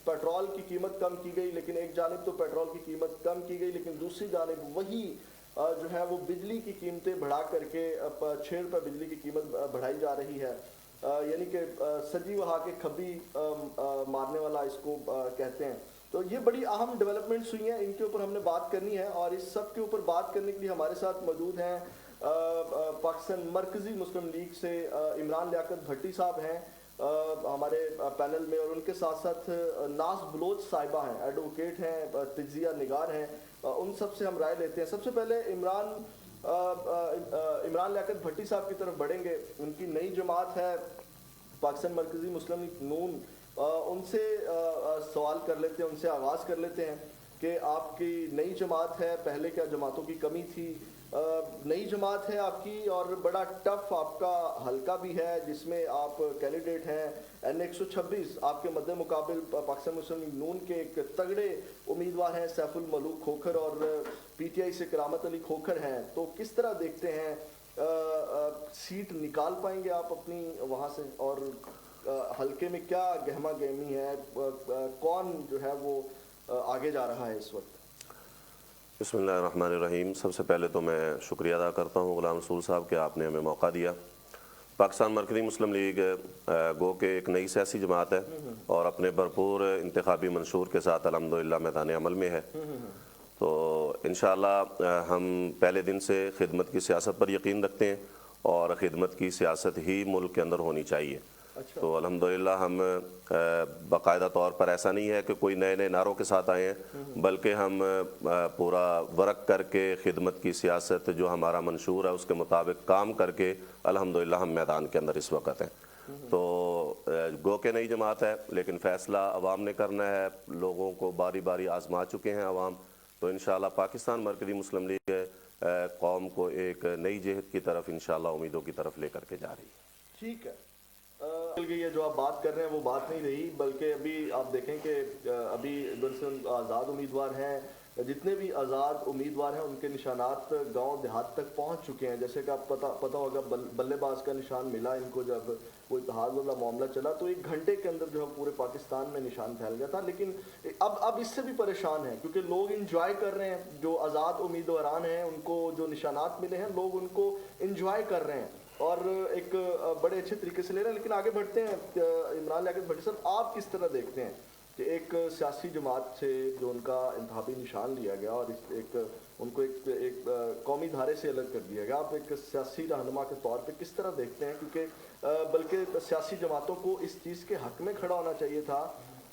Petrol की कीमत कम की गई, लेकिन एक जानिब तो पेट्रोल की कीमत कम की गई, लेकिन दूसरी जानिब वही जो है वो बिजली की कीमतें बढ़ा करके 6 रुपये बिजली की कीमत बढ़ाई जा रही है। यानी कि सजी वहा के खब्बी मारने वाला इसको कहते हैं। तो ये बड़ी अहम डेवलपमेंट्स हुई हैं, इनके ऊपर हमने बात करनी है, और इस सब के ऊपर बात करने के लिए हमारे साथ मौजूद हैं पाकिस्तान मरकज़ी मुस्लिम लीग से इमरान लियाकत भट्टी साहब हैं हमारे पैनल में, और उनके साथ साथ नाज बलोच साहिबा हैं, एडवोकेट हैं, तज्जिया निगार हैं। उन सब से हम राय लेते हैं। सबसे पहले इमरान लियाकत भट्टी साहब की तरफ बढ़ेंगे। उनकी नई जमात है पाकिस्तान मरकज़ी मुस्लिम लीग नून, उनसे सवाल कर लेते हैं, उनसे आगाज़ कर लेते हैं कि आपकी नई जमात है, पहले क्या जमातों की कमी थी? नई जमात है आपकी, और बड़ा टफ आपका हल्का भी है जिसमें आप कैंडिडेट हैं। N126 आपके मद्दे मुकाबिल पाकिस्तान मुस्लिम लीग नून के एक तगड़े उम्मीदवार हैं सैफुल मलूक खोखर, और PTI से करामत अली खोखर हैं। तो किस तरह देखते हैं सीट निकाल पाएंगे आप अपनी वहाँ से, और हल्के में क्या गहमा गहमी है, कौन जो है वो आगे जा रहा है इस वक्त? बिस्मिल्लाहिर्रहमानिर्रहीम। सबसे पहले तो मैं शुक्रिया अदा करता हूँ गुलाम रसूल साहब कि आपने हमें मौका दिया। पाकिस्तान मरकज़ी मुस्लिम लीग गो के एक नई सियासी जमात है और अपने भरपूर इंतखाबी मंशूर के साथ अल्हम्दुलिल्लाह मैदान अमल में है। तो इंशाअल्लाह हम पहले दिन से खिदमत की सियासत पर यकीन रखते हैं, और ख़िदमत की सियासत ही मुल्क के अंदर होनी चाहिए। अच्छा। तो अल्हम्दुलिल्लाह हम बाकायदा तौर पर ऐसा नहीं है कि कोई नए नए नारों के साथ आए हैं, बल्कि हम पूरा वर्क करके खिदमत की सियासत जो हमारा मंशूर है उसके मुताबिक काम करके अल्हम्दुलिल्लाह हम मैदान के अंदर इस वक्त हैं। तो गो के नई जमात है, लेकिन फ़ैसला अवाम ने करना है। लोगों को बारी बारी आजमा चुके हैं अवाम। तो इंशाअल्लाह पाकिस्तान मरकज़ी मुस्लिम लीग कौम को एक नई जहत की तरफ इंशाअल्लाह उम्मीदों की तरफ लेकर के जा रही है। ठीक है। ये जो आप बात कर रहे हैं वो बात नहीं रही, बल्कि अभी आप देखें कि अभी आज़ाद उम्मीदवार हैं, जितने भी आज़ाद उम्मीदवार हैं उनके निशानात गांव देहात तक पहुंच चुके हैं। जैसे कि आप पता होगा बल्लेबाज का निशान मिला इनको, जब वो इत्तेहाद वाला मामला चला तो 1 घंटे के अंदर जो है पूरे पाकिस्तान में निशान फैल गया था। लेकिन अब इससे भी परेशान हैं, क्योंकि लोग इंजॉय कर रहे हैं। जो आज़ाद उम्मीदवारान हैं उनको जो निशानात मिले हैं, लोग उनको इंजॉय कर रहे हैं और एक बड़े अच्छे तरीके से ले रहे हैं। लेकिन आगे बढ़ते हैं, इमरान लियाकत भट्टी साहब, आप किस तरह देखते हैं कि एक सियासी जमात से जो उनका इंतखाबी निशान लिया गया और उनको एक कौमी धारे से अलग कर दिया गया, आप एक सियासी रहनुमा के तौर पे किस तरह देखते हैं? क्योंकि बल्कि सियासी जमातों को इस चीज़ के हक़ में खड़ा होना चाहिए था,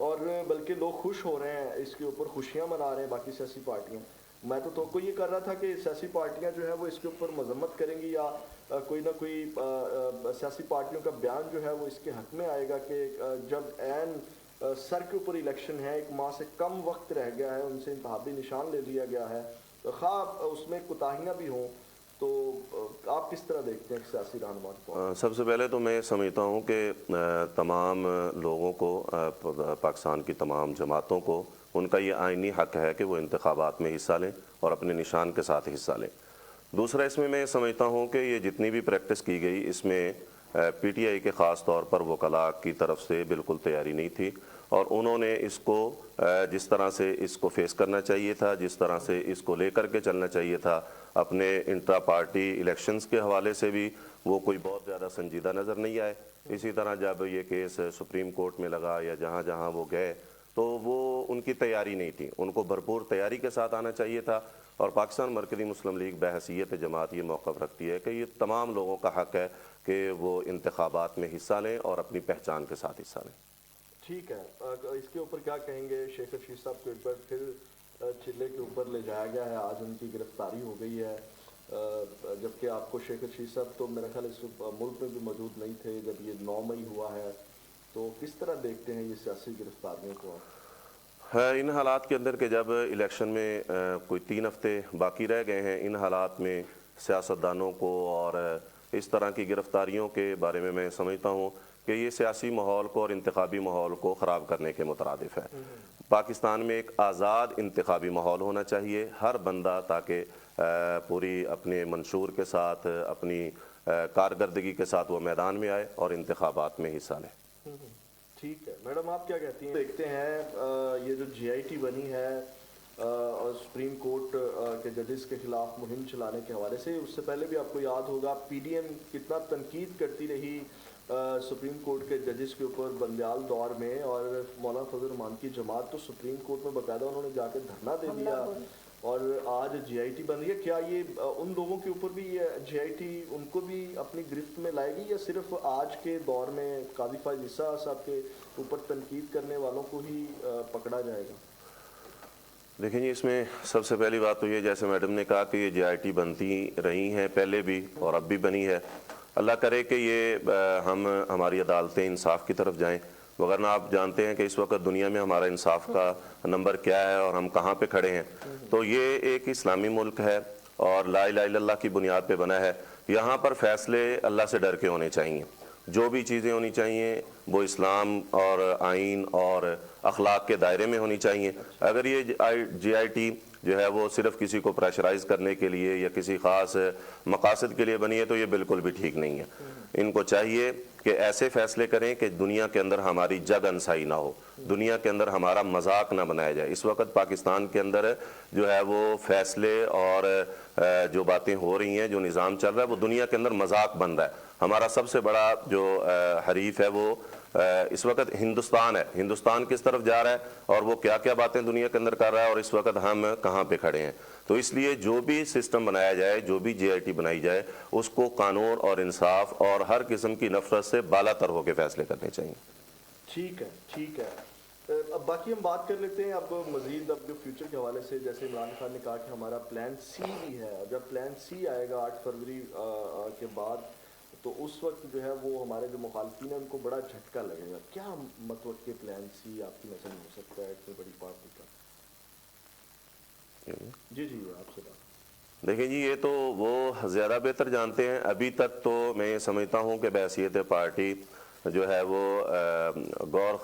और बल्कि लोग खुश हो रहे हैं, इसके ऊपर खुशियाँ मना रहे हैं बाकी सियासी पार्टियाँ। मैं तो ये कर रहा था कि सियासी पार्टियां जो है वो इसके ऊपर मजम्मत करेंगी, या कोई ना कोई सियासी पार्टियों का बयान जो है वो इसके हक में आएगा कि जब ऐन सर के ऊपर इलेक्शन है, 1 माह से कम वक्त रह गया है, उनसे इंतखाबी निशान ले लिया गया है, तो खा उसमें कोताहियाँ भी हों, तो आप किस तरह देखते हैं सियासी रहनुमा? सबसे पहले तो मैं समझता हूँ कि तमाम लोगों को, पाकिस्तान की तमाम जमातों को उनका ये आइनी हक़ है कि वो इंतखाबात में हिस्सा लें और अपने निशान के साथ हिस्सा लें। दूसरा, इसमें मैं समझता हूँ कि ये जितनी भी प्रैक्टिस की गई इसमें PTI के ख़ास तौर पर वकला की तरफ से बिल्कुल तैयारी नहीं थी, और उन्होंने इसको जिस तरह से इसको फेस करना चाहिए था, जिस तरह से इसको लेकर के चलना चाहिए था, अपने इंट्रा पार्टी इलेक्शंस के हवाले से भी वो कोई बहुत ज़्यादा संजीदा नज़र नहीं आए। इसी तरह जब ये केस सुप्रीम कोर्ट में लगा या जहाँ जहाँ वो गए, तो वो उनकी तैयारी नहीं थी, उनको भरपूर तैयारी के साथ आना चाहिए था। और पाकिस्तान मरकज़ी मुस्लिम लीग बहसीयत जमात ये मौक़िफ़ रखती है कि ये तमाम लोगों का हक़ है कि वो इंतखाबात में हिस्सा लें और अपनी पहचान के साथ हिस्सा लें। ठीक है, इसके ऊपर क्या कहेंगे? शेख रशीद साहब को एक बार फिर चिल्ले के ऊपर ले जाया गया है, आज उनकी गिरफ्तारी हो गई है, जबकि आपको शेख रशीद साहब तो मेरा ख्याल इस मुल्क में भी मौजूद नहीं थे जब ये 9 मई हुआ है। तो किस तरह देखते हैं ये सियासी गिरफ्तारियों को? है इन हालात के अंदर कि जब इलेक्शन में कोई 3 हफ्ते बाकी रह गए हैं, इन हालात में सियासतदानों को और इस तरह की गिरफ्तारियों के बारे में मैं समझता हूँ कि ये सियासी माहौल को और इंतखाबी माहौल को ख़राब करने के मुतरादिफ है। पाकिस्तान में एक आज़ाद इंतखाबी माहौल होना चाहिए, हर बंदा ताकि पूरी अपने मंशूर के साथ, अपनी कारकर्दगी के साथ वो मैदान में आए और इंतखाबात में हिस्सा लें। ٹھیک ہے میڈم، آپ کیا کہتی ہیں؟ دیکھتے ہیں یہ جو GIT بنی ہے اور سپریم کورٹ کے ججز کے خلاف مہم چلانے کے حوالے سے، اس سے پہلے بھی آپ کو یاد ہوگا PDM کتنا تنقید کرتی رہی سپریم کورٹ کے ججز کے اوپر بندیال دور میں، اور مولانا فضل الرحمان کی جماعت تو سپریم کورٹ میں باقاعدہ انہوں نے جا کے دھرنا دے دیا، اور آج GIT بن رہی ہے. کیا یہ ان لوگوں کے اوپر بھی یہ GIT ان کو بھی اپنی گرفت میں لائے گی، یا صرف آج کے دور میں قاضی فائز عیسیٰ صاحب کے اوپر تنقید کرنے والوں کو ہی پکڑا جائے گا؟ دیکھیں جی، اس میں سب سے پہلی بات تو یہ، جیسے میڈم نے کہا کہ یہ GIT بنتی رہی ہیں پہلے بھی اور اب بھی بنی ہے. اللہ کرے کہ یہ ہماری عدالتیں انصاف کی طرف جائیں، وگرنہ آپ جانتے ہیں کہ اس وقت دنیا میں ہمارا انصاف کا نمبر کیا ہے اور ہم کہاں پہ کھڑے ہیں. تو یہ ایک اسلامی ملک ہے اور لا الہ الا اللہ کی بنیاد پہ بنا ہے. یہاں پر فیصلے اللہ سے ڈر کے ہونے چاہیے. جو بھی چیزیں ہونی چاہیے وہ اسلام اور آئین اور اخلاق کے دائرے میں ہونی چاہیے. اگر یہ GIT جو ہے وہ صرف کسی کو پریشرائز کرنے کے لیے یا کسی خاص مقاصد کے لیے بنی ہے تو یہ بالکل بھی ٹھیک نہیں ہے. ان کو چاہیے کہ ایسے فیصلے کریں کہ دنیا کے اندر ہماری جگ انسائی نہ ہو، دنیا کے اندر ہمارا مذاق نہ بنایا جائے. اس وقت پاکستان کے اندر جو ہے وہ فیصلے اور جو باتیں ہو رہی ہیں، جو نظام چل رہا ہے، وہ دنیا کے اندر مذاق بن رہا ہے. ہمارا سب سے بڑا جو حریف ہے وہ اس وقت ہندوستان ہے. ہندوستان کس طرف جا رہا ہے اور وہ کیا کیا باتیں دنیا کے اندر کر رہا ہے، اور اس وقت ہم کہاں پہ کھڑے ہیں. تو اس لیے جو بھی سسٹم بنایا جائے، جو بھی GIT بنائی جائے، اس کو قانون اور انصاف اور ہر قسم کی نفرت سے بالا تر ہو کے فیصلے کرنے چاہیے. ٹھیک ہے، ٹھیک ہے. اب باقی ہم بات کر لیتے ہیں اب مزید اب جو فیوچر کے حوالے سے. جیسے عمران خان نے کہا کہ ہمارا پلان C بھی ہے. جب پلان C آئے گا 8 فروری کے بعد، تو اس وقت جو ہے وہ ہمارے جو مخالفین ہیں ان کو بڑا جھٹکا لگے گا. کیا متوقع پلان C آپ کی نظر میں ہو سکتا ہے اتنی بڑی پارٹی کا؟ جی آپ سے بات. دیکھیں جی، یہ تو وہ زیادہ بہتر جانتے ہیں. ابھی تک تو میں یہ سمجھتا ہوں کہ بحیثیت پارٹی جو ہے وہ غور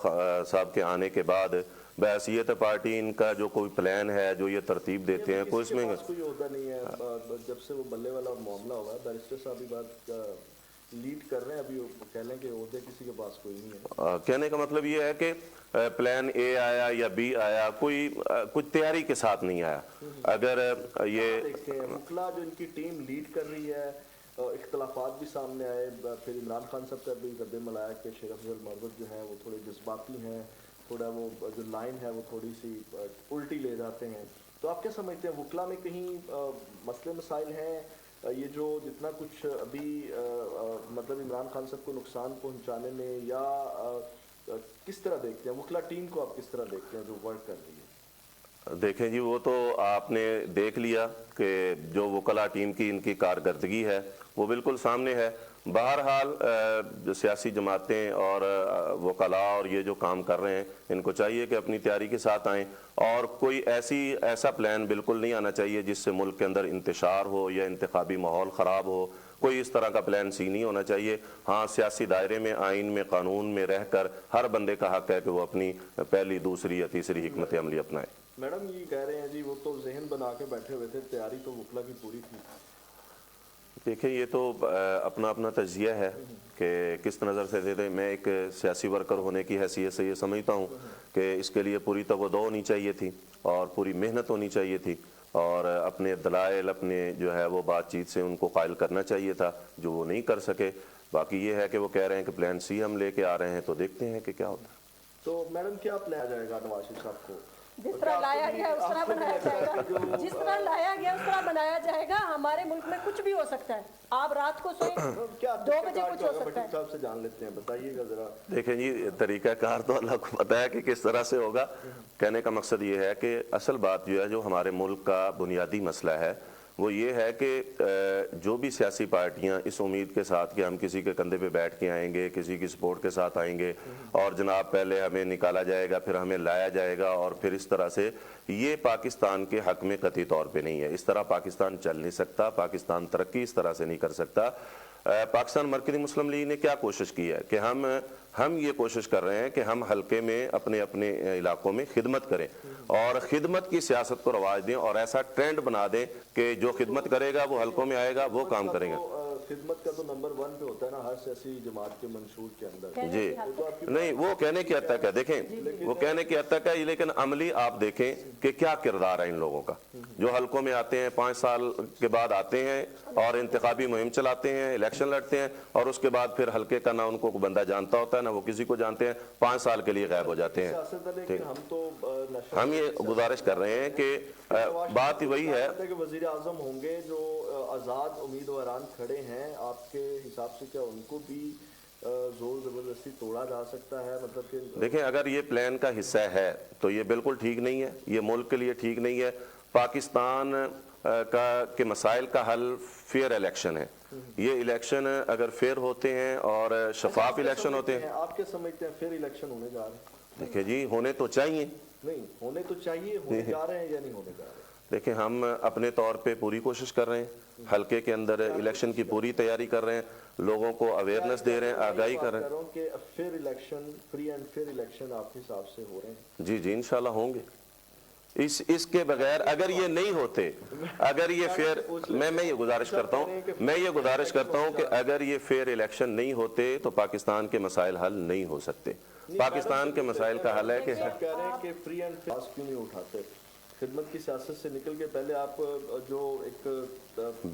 صاحب کے آنے کے بعد بحیثیت پارٹی ان کا جو کوئی پلان ہے، جو یہ ترتیب دیتے ہیں، کوئی اس میں کوئی عہدہ نہیں ہے. جب سے وہ بلے والا معاملہ ہوا ہے، بیرسٹر صاحب بھی بات لیڈ کر رہے ہیں. ابھی کہہ لیں کہ عہدے کسی کے پاس کوئی نہیں ہے. کہنے کا مطلب یہ ہے کہ پلان A آیا یا B آیا، کوئی تیاری کے ساتھ نہیں آیا. اگر یہ دیکھتے ہیں وکلا جو ان کی ٹیم لیڈ کر رہی ہے، اختلافات بھی سامنے آئے. پھر عمران خان صاحب کا بھی رد عمل آیا کہ شیخ افضل مربوط جو ہیں وہ تھوڑے جذباتی ہیں، تھوڑا وہ جو لائن ہے وہ تھوڑی سی الٹی لے جاتے ہیں. تو آپ کیا سمجھتے ہیں وکلا میں کہیں مسئلے مسائل ہیں؟ یہ جو جتنا کچھ ابھی مطلب عمران خان صاحب کو نقصان پہنچانے میں، یا کس طرح دیکھتے ہیں وکلا ٹیم کو؟ آپ کس طرح دیکھتے ہیں جو ورک کر رہی ہے؟ دیکھیں جی، وہ تو آپ نے دیکھ لیا کہ جو وکلا ٹیم کی ان کی کارکردگی ہے وہ بالکل سامنے ہے. بہرحال سیاسی جماعتیں اور وکلاء اور یہ جو کام کر رہے ہیں، ان کو چاہیے کہ اپنی تیاری کے ساتھ آئیں، اور کوئی ایسا پلان بالکل نہیں آنا چاہیے جس سے ملک کے اندر انتشار ہو یا انتخابی ماحول خراب ہو. کوئی اس طرح کا پلان C نہیں ہونا چاہیے. ہاں، سیاسی دائرے میں، آئین میں، قانون میں رہ کر ہر بندے کا حق ہے کہ وہ اپنی پہلی، دوسری یا تیسری حکمت عملی اپنائے. میڈم یہ کہہ رہے ہیں جی وہ تو ذہن بنا کے بیٹھے ہوئے تھے، تیاری تو وکلا کی پوری تھی. دیکھیں، یہ تو اپنا اپنا تجزیہ ہے کہ کس نظر سے دے دیں. میں ایک سیاسی ورکر ہونے کی حیثیت سے یہ سمجھتا ہوں کہ اس کے لیے پوری توجہ ہونی چاہیے تھی اور پوری محنت ہونی چاہیے تھی، اور اپنے دلائل، اپنے جو ہے وہ بات چیت سے ان کو قائل کرنا چاہیے تھا، جو وہ نہیں کر سکے. باقی یہ ہے کہ وہ کہہ رہے ہیں کہ پلان C ہم لے کے آ رہے ہیں، تو دیکھتے ہیں کہ کیا ہوتا ہے. تو میڈم کیا پلان جائے گا نواز شریف صاحب کو؟ جس طرح لایا گیا اس طرح بنایا جائے گا. جس طرح لایا گیا اس طرح بنایا جائے گا. ہمارے ملک میں کچھ بھی ہو سکتا ہے. آپ رات کو سوئیں 2 بجے کچھ ہو سکتا ہے. صاحب سے جان لیتے ہیں، بتائیے گا ذرا. دیکھیں جی، طریقہ کار تو اللہ کو پتہ ہے کہ کس طرح سے ہوگا. کہنے کا مقصد یہ ہے کہ اصل بات جو ہے، جو ہمارے ملک کا بنیادی مسئلہ ہے وہ یہ ہے کہ جو بھی سیاسی پارٹیاں اس امید کے ساتھ کہ ہم کسی کے کندھے پہ بیٹھ کے آئیں گے، کسی کی سپورٹ کے ساتھ آئیں گے، اور جناب پہلے ہمیں نکالا جائے گا، پھر ہمیں لایا جائے گا، اور پھر اس طرح سے، یہ پاکستان کے حق میں قطعی طور پہ نہیں ہے. اس طرح پاکستان چل نہیں سکتا. پاکستان ترقی اس طرح سے نہیں کر سکتا. پاکستان مرکزی مسلم لیگ نے کیا کوشش کی ہے کہ ہم یہ کوشش کر رہے ہیں کہ ہم حلقے میں اپنے اپنے علاقوں میں خدمت کریں اور خدمت کی سیاست کو رواج دیں، اور ایسا ٹرینڈ بنا دیں کہ جو خدمت کرے گا وہ حلقوں میں آئے گا، وہ کام کریں گا. खिदमत का तो नंबर 1 पे होता है ना हर सियासी जमात के मंशूर के अंदर। जी नहीं, वो कहने की हद तक है, देखें वो कहने की हद तक है, लेकिन अमली आप देखें कि क्या किरदार है इन लोगों का, जो हलकों में आते हैं 5 साल के बाद आते हैं और इंतखाबी मुहिम चलाते हैं, इलेक्शन लड़ते हैं और उसके बाद फिर हलके का ना उनको बंदा जानता होता है ना वो किसी को जानते हैं, 5 साल के लिए गायब हो जाते हैं। लेकिन हम तो हम ये गुजारिश कर रहे हैं कि बात वही है कि वजीर आजम होंगे जो आज़ाद उम्मीदवारान खड़े हैं, आपके हिसाब से क्या उनको भी जोर जबरदस्ती तोड़ा जा सकता है? मतलब कि देखें, अगर ये प्लान का हिस्सा है तो ये बिल्कुल ठीक नहीं है, ये मुल्क के लिए ठीक नहीं है। पाकिस्तान के मसाइल का हल फेयर इलेक्शन है। ये इलेक्शन अगर फेयर होते हैं और शफाफ इलेक्शन होते हैं, आप क्या समझते हैं फेयर इलेक्शन होने जा रहे हैं? देखिए जी, होने तो चाहिए, नहीं होने तो चाहिए, होने जा रहे हैं या नहीं होने जा रहे हैं? देखें हम अपने तौर पे पूरी कोशिश कर रहे हैं, हलके के अंदर इलेक्शन की पूरी तैयारी कर रहे हैं, लोगों को अवेयरनेस दे रहे हैं, आगाही कर रहे हैं। कि fair election, free and fair election आपके हिसाब से हो रहे हैं? जी जी, इंशाल्लाह होंगे। इसके बगैर अगर ये नहीं होते, अगर ये फेयर, मैं ये गुजारिश करता हूँ कि अगर ये फेयर इलेक्शन नहीं होते तो पाकिस्तान के मसाइल हल नहीं हो सकते। पाकिस्तान के मसाइल का हल है कि कह रहे हैं कि फ्री एंड फेयर क्यों नहीं उठाते? खिदमत की सियासत से निकल के पहले आप जो एक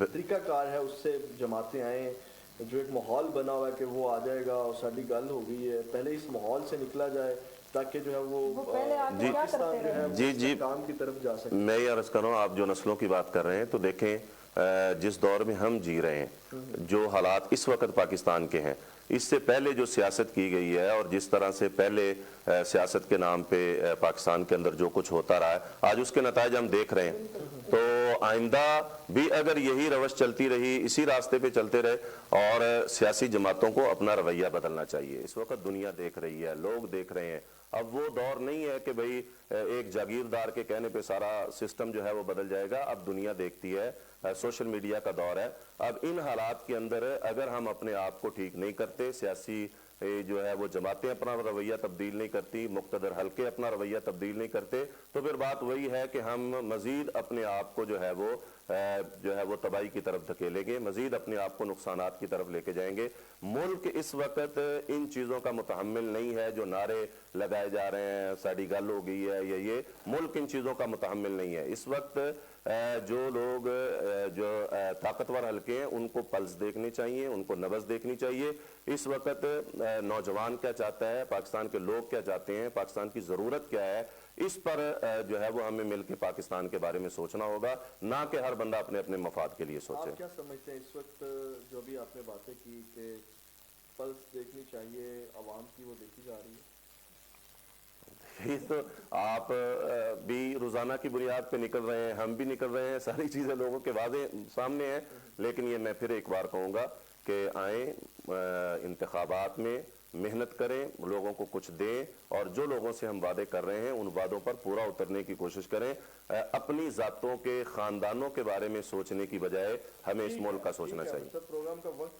तरीकाकार है उससे जमातें आए, जो एक माहौल बना हुआ है कि वो आ जाएगा और सारी गल हो गई है, पहले इस माहौल से निकला जाए ताकि जो है वो पाकिस्तान जो है जी काम की तरफ जा सके। मैं ये अर्ज कर रहा हूँ, आप जो नस्लों की बात कर रहे हैं तो देखें जिस दौर में हम जी रहे हैं, जो हालात इस वक्त पाकिस्तान के हैं, इससे पहले जो सियासत की गई है और जिस तरह से पहले सियासत के नाम पे पाकिस्तान के अंदर जो कुछ होता रहा है, आज उसके नताइज हम देख रहे हैं। तो आइंदा भी अगर यही रवश चलती रही, इसी रास्ते पे चलते रहे और सियासी जमातों को अपना रवैया बदलना चाहिए। इस वक्त दुनिया देख रही है, लोग देख रहे हैं। अब वो दौर नहीं है कि भाई एक जागीरदार के कहने पे सारा सिस्टम जो है वो बदल जाएगा। अब दुनिया देखती है, सोशल मीडिया का दौर है। अब इन हालात के अंदर अगर हम अपने आप को ठीक नहीं करते, सियासी जो है वो जमातें अपना रवैया तब्दील नहीं करती, मुक्तदर हल्के अपना रवैया तब्दील नहीं करते, तो फिर बात वही है कि हम मजीद अपने आप को जो है वो तबाही की तरफ धकेलेंगे, मजीद अपने आप को नुकसानात की तरफ लेके जाएंगे। मुल्क इस वक्त इन चीज़ों का मुतहम्मिल नहीं है जो नारे लगाए जा रहे हैं, साड़ी गल हो गई है या ये, मुल्क इन चीज़ों का मुतहम्मिल नहीं है। इस वक्त जो लोग जो ताकतवर हल्के हैं उनको पल्स देखनी चाहिए, उनको नब्ज़ देखनी चाहिए। इस वक्त नौजवान क्या चाहता है, पाकिस्तान के लोग क्या चाहते हैं, पाकिस्तान की ज़रूरत क्या है, इस पर जो है वो हमें मिलकर पाकिस्तान के बारे में सोचना होगा, ना कि हर बंदा अपने अपने मफाद के लिए सोचे। आप क्या समझते हैं इस वक्त जो भी आपने बातें की कि पल्स देखनी चाहिए आवाम की, वो देखी जा रही है? ये तो आप भी रोज़ाना की बुनियाद पे निकल रहे हैं, हम भी निकल रहे हैं, सारी चीज़ें लोगों के वादे सामने हैं। लेकिन ये मैं फिर एक बार कहूँगा कि आए इंतखाबात में मेहनत करें, लोगों को कुछ दें और जो लोगों से हम वादे कर रहे हैं उन वादों पर पूरा उतरने की कोशिश करें। अपनी ज़ातों के ख़ानदानों के बारे में सोचने की बजाय हमें इस मुल्क का सोचना चाहिए। प्रोग्राम का वक्त